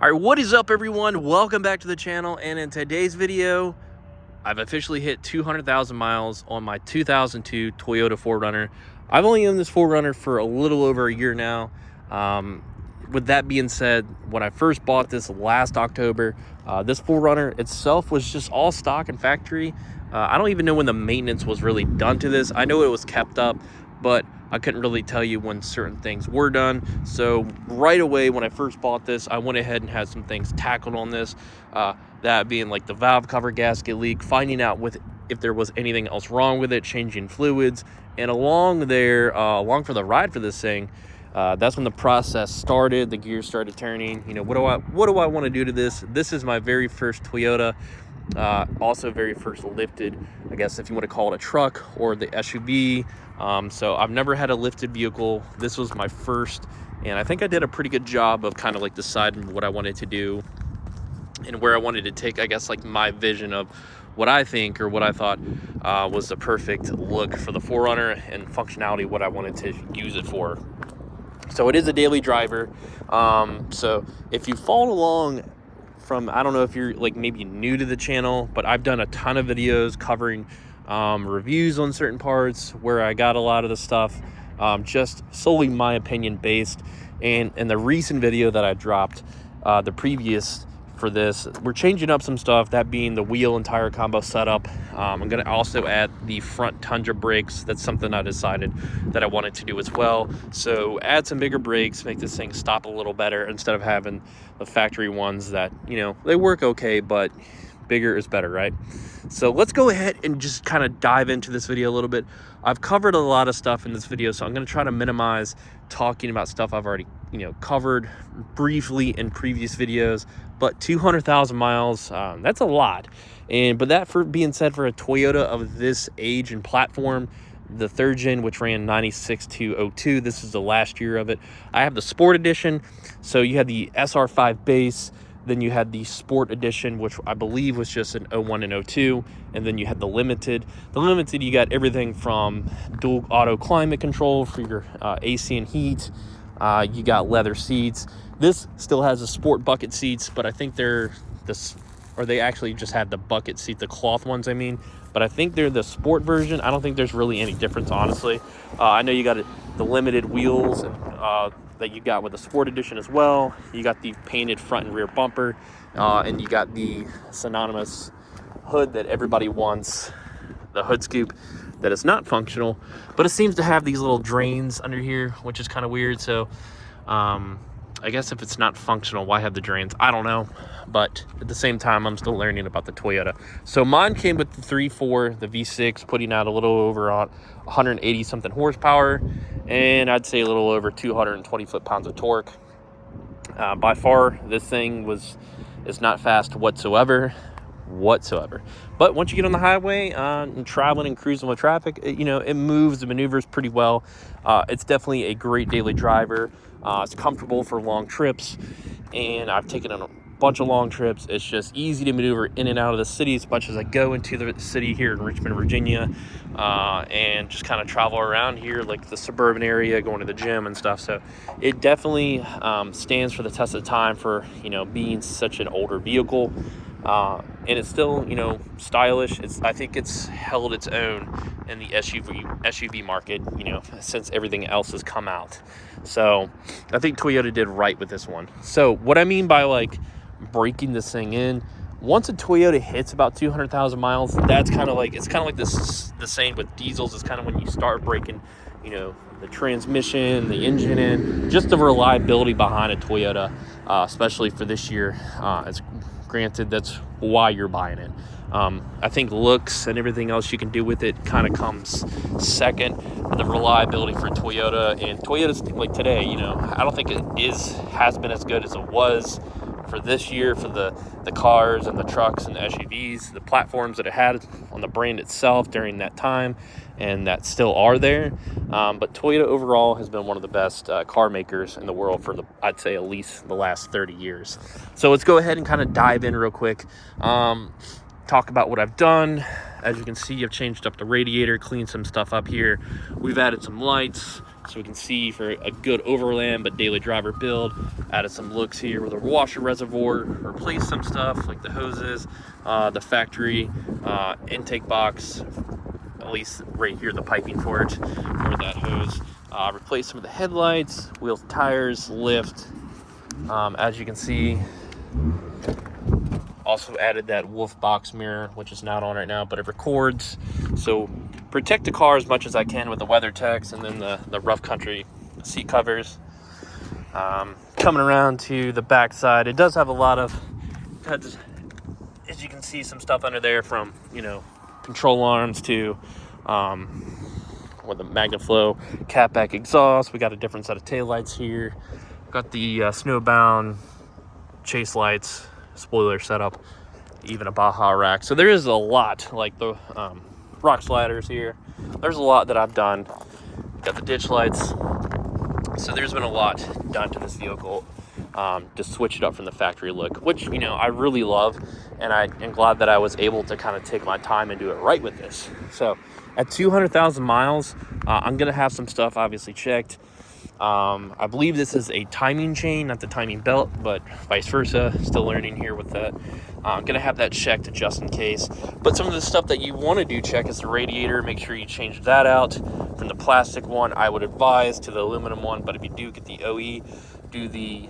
All right, what is up, everyone? Welcome back to the channel, and in today's video I've officially hit 200,000 miles on my 2002 Toyota 4Runner. I've only owned this 4Runner for a little over a year now. With that being said, when I first bought this last October, this 4Runner itself was just all stock and factory. I don't even know when the maintenance was really done to this. I know it was kept up, but I couldn't really tell you when certain things were done. So right away when I first bought this, I went ahead and had some things tackled on this. That being like the valve cover gasket leak, finding out if there was anything else wrong with it, changing fluids, and along for the ride for this thing, that's when the process started. The gears started turning. You know, what do I want to do to this? This is my very first Toyota. Also very first lifted, I guess if you want to call it a truck or the SUV. So I've never had a lifted vehicle. This was my first, and I think I did a pretty good job of kind of like deciding what I wanted to do and where I wanted to take, I guess, like my vision of what I think or what I thought was the perfect look for the 4Runner and functionality, what I wanted to use it for. So it is a daily driver. So if you follow along from, I don't know if you're like maybe new to the channel, but I've done a ton of videos covering reviews on certain parts where I got a lot of the stuff just solely my opinion based. And the recent video that I dropped, the previous for this, we're changing up some stuff, that being the wheel and tire combo setup. I'm going to also add the front Tundra brakes. That's something I decided that I wanted to do as well. So add some bigger brakes, make this thing stop a little better instead of having the factory ones that, you know, they work okay, but bigger is better, right? So let's go ahead and just kind of dive into this video a little bit. I've covered a lot of stuff in this video, so I'm going to try to minimize talking about stuff I've already, you know, covered briefly in previous videos. But 200,000 miles, that's a lot. But that for being said, for a Toyota of this age and platform, the third gen, which ran 96 to 02, this is the last year of it. I have the Sport Edition. So you had the SR5 base, then you had the Sport Edition, which I believe was just an 01 and 02, and then you had the Limited. The Limited, you got everything from dual auto climate control for your AC and heat. You got leather seats. This still has the sport bucket seats, but I think they actually just had the bucket seat, the cloth ones, I mean. But I think they're the sport version. I don't think there's really any difference, honestly. I know you got the limited wheels that you got with the Sport Edition as well. You got the painted front and rear bumper, and you got the synonymous hood that everybody wants, the hood scoop that is not functional, but it seems to have these little drains under here, which is kind of weird. So I guess if it's not functional, why have the drains? I don't know. But at the same time, I'm still learning about the Toyota. So mine came with the 3.4, the V6, putting out a little over 180 something horsepower, and I'd say a little over 220 foot-pounds of torque. By far, this thing is not fast whatsoever. But once you get on the highway and traveling and cruising with traffic, it moves and maneuvers pretty well. It's definitely a great daily driver. It's comfortable for long trips, and I've taken on a bunch of long trips. It's just easy to maneuver in and out of the city as much as I go into the city here in Richmond, Virginia, and just kind of travel around here, like the suburban area, going to the gym and stuff. So it definitely stands for the test of time for, being such an older vehicle. And it's still, stylish. I think it's held its own in the SUV market, since everything else has come out. So I think Toyota did right with this one. So what I mean by like breaking this thing in, once a Toyota hits about 200,000 miles, that's kind of like, it's kind of like this, the same with diesels. It's kind of when you start breaking, the transmission, the engine in, just the reliability behind a Toyota, especially for this year. It's granted, that's why you're buying it. I think looks and everything else you can do with it kind of comes second. The reliability for Toyota, and Toyota's like today, I don't think it has been as good as it was for this year for the cars and the trucks and the SUVs, the platforms that it had on the brand itself during that time, and that still are there. But Toyota overall has been one of the best car makers in the world for I'd say at least the last 30 years. So let's go ahead and kind of dive in real quick. Talk about what I've done. As you can see, I've changed up the radiator, cleaned some stuff up here. We've added some lights, so we can see for a good overland but daily driver build. Added some looks here with a washer reservoir, replaced some stuff like the hoses, the factory intake box, at least right here, the piping for it, for that hose. Replaced some of the headlights, wheels, tires, lift. As you can see, also added that Wolf box mirror, which is not on right now, but it records. So protect the car as much as I can with the WeatherTechs, and then the rough country seat covers. Coming around to the back side, it does have a lot of, as you can see, some stuff under there from, you know, control arms to with the MagnaFlow catback exhaust. We got a different set of taillights here. Got the snowbound chase lights, spoiler setup, even a Baja rack. So there is a lot, like the rock sliders here. There's a lot that I've done. Got the ditch lights. So there's been a lot done to this vehicle to switch it up from the factory look, which, you know, I really love, and I am glad that I was able to kind of take my time and do it right with this. So at 200,000 miles, I'm gonna have some stuff obviously checked. I believe this is a timing chain, not the timing belt, but vice versa. Still learning here with that. I'm gonna have that checked just in case. But some of the stuff that you want to do check is the radiator. Make sure you change that out from the plastic one. I would advise to the aluminum one, but if you do get the OE, do the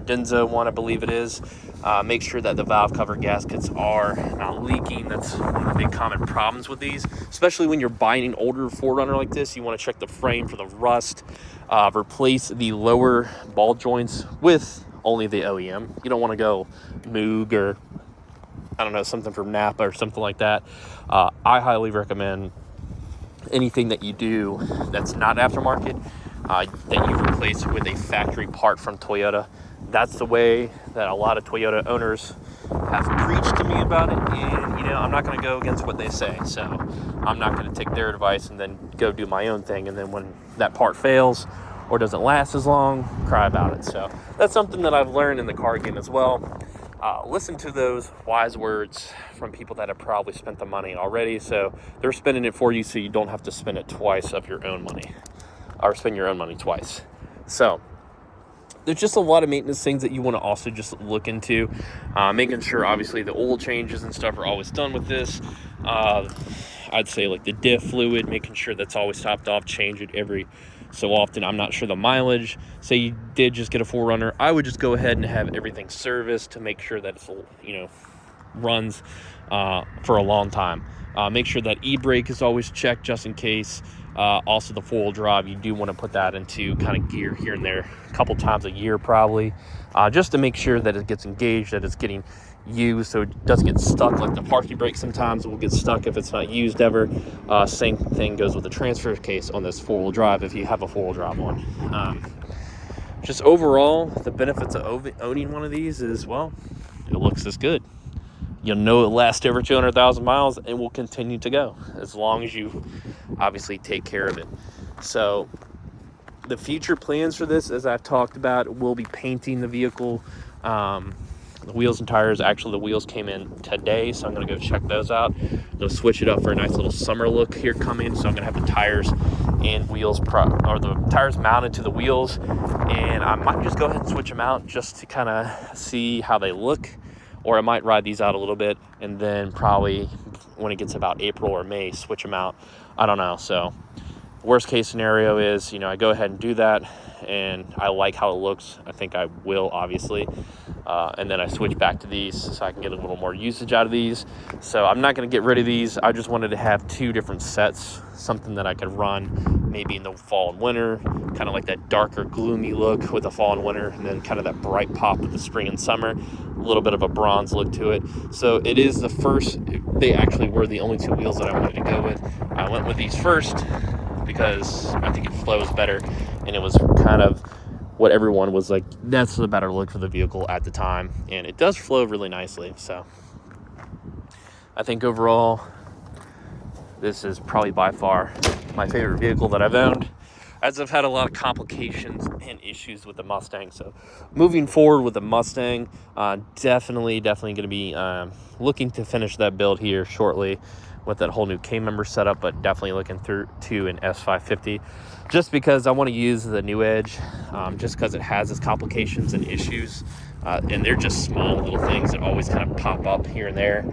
Denso one, I believe it is. Make sure that the valve cover gaskets are not leaking. That's one of the big common problems with these, especially when you're buying an older 4Runner like this. You want to check the frame for the rust. Replace the lower ball joints with only the OEM. You don't want to go Moog or, I don't know, something from Napa or something like that. I highly recommend anything that you do that's not aftermarket, that you replace with a factory part from Toyota. That's the way that a lot of Toyota owners have preached to me about it, and you know, I'm not going to go against what they say, so I'm not going to take their advice and then go do my own thing, and then when that part fails or doesn't last as long, cry about it. So that's something that I've learned in the car game as well. Listen to those wise words from people that have probably spent the money already, so they're spending it for you, so you don't have to spend it twice of your own money, or spend your own money twice. So there's just a lot of maintenance things that you want to also just look into, making sure obviously the oil changes and stuff are always done with this. I'd say like the diff fluid, making sure that's always topped off, change it every so often. I'm not sure the mileage. Say you did just get a 4Runner, I would just go ahead and have everything serviced to make sure that it's, you know, runs for a long time. Make sure that e-brake is always checked just in case. Also the four-wheel drive, you do want to put that into kind of gear here and there a couple times a year probably, just to make sure that it gets engaged, that it's getting used, so it doesn't get stuck. Like the parking brake sometimes will get stuck if it's not used ever. Same thing goes with the transfer case on this four-wheel drive if you have a four-wheel drive one. Just overall, the benefits of owning one of these is, well, it looks this good. You'll know it lasts over 200,000 miles and will continue to go as long as you obviously take care of it. So the future plans for this, as I've talked about, will be painting the vehicle. The wheels and tires, actually the wheels came in today, so I'm gonna go check those out. They'll switch it up for a nice little summer look here coming. So I'm gonna have the tires and wheels, or the tires mounted to the wheels, and I might just go ahead and switch them out just to kind of see how they look. Or I might ride these out a little bit and then probably when it gets about April or May, switch them out. I don't know. So worst case scenario is, you know, I go ahead and do that and I like how it looks. I think I will, obviously. And then I switch back to these so I can get a little more usage out of these. So I'm not going to get rid of these. I just wanted to have two different sets, something that I could run maybe in the fall and winter, kind of like that darker, gloomy look with the fall and winter, and then kind of that bright pop with the spring and summer, a little bit of a bronze look to it. So it is the first, they actually were the only two wheels that I wanted to go with. I went with these first because I think it flows better, and it was kind of what everyone was like, that's the better look for the vehicle at the time, and it does flow really nicely. So I think overall this is probably by far my favorite vehicle that I've owned, as I've had a lot of complications and issues with the Mustang. So moving forward with the Mustang, definitely going to be looking to finish that build here shortly. with that whole new K-member setup, but definitely looking through to an S550 just because I want to use the new Edge, just because it has its complications and issues, and they're just small little things that always kind of pop up here and there.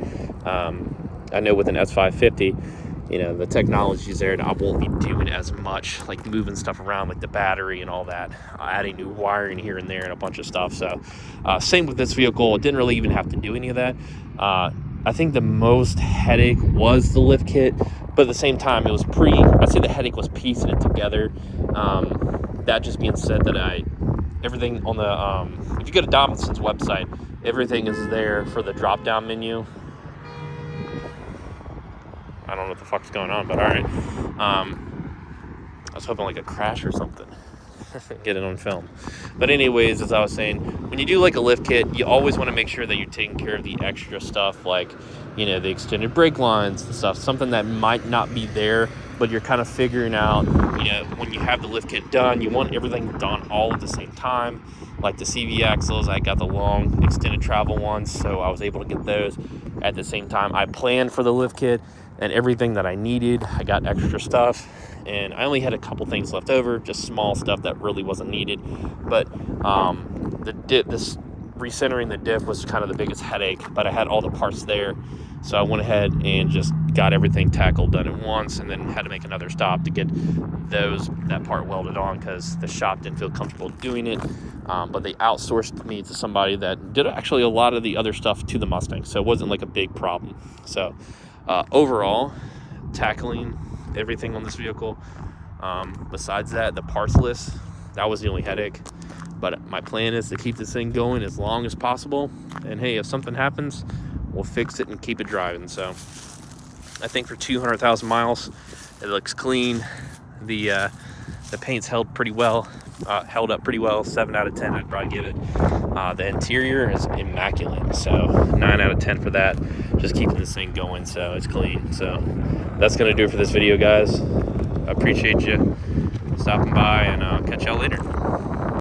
I know with an S550, you know, the technology's there, and I won't be doing as much, like moving stuff around, like the battery and all that, adding new wiring here and there and a bunch of stuff. So same with this vehicle. It didn't really even have to do any of that. I think the most headache was the lift kit, but at the same time, it was I'd say the headache was piecing it together. That just being said, that everything on the, if you go to Dominson's website, everything is there for the drop-down menu. I don't know what the fuck's going on, but all right. I was hoping like a crash or something. Get it on film. But anyways, as I was saying, when you do like a lift kit, you always want to make sure that you're taking care of the extra stuff, like, you know, the extended brake lines and stuff, something that might not be there, but you're kind of figuring out, you know, when you have the lift kit done, you want everything done all at the same time. Like the CV axles, I got the long extended travel ones, so I was able to get those at the same time. I planned for the lift kit and everything that I needed. I got extra stuff, and I only had a couple things left over, just small stuff that really wasn't needed. But this recentering the diff was kind of the biggest headache, but I had all the parts there, so I went ahead and just got everything tackled, done at once, and then had to make another stop to get that part welded on because the shop didn't feel comfortable doing it. But they outsourced me to somebody that did actually a lot of the other stuff to the Mustang, so it wasn't like a big problem. So overall, tackling everything on this vehicle, besides that, the parts list, that was the only headache. But my plan is to keep this thing going as long as possible, and hey, if something happens, we'll fix it and keep it driving. So I think for 200,000 miles, it looks clean. The paint's held up pretty well, 7 out of 10 I'd probably give it. The interior is immaculate, so 9 out of 10 for that. Just keeping this thing going, so it's clean. So that's gonna do it for this video, guys. I appreciate you stopping by, and I'll catch y'all later.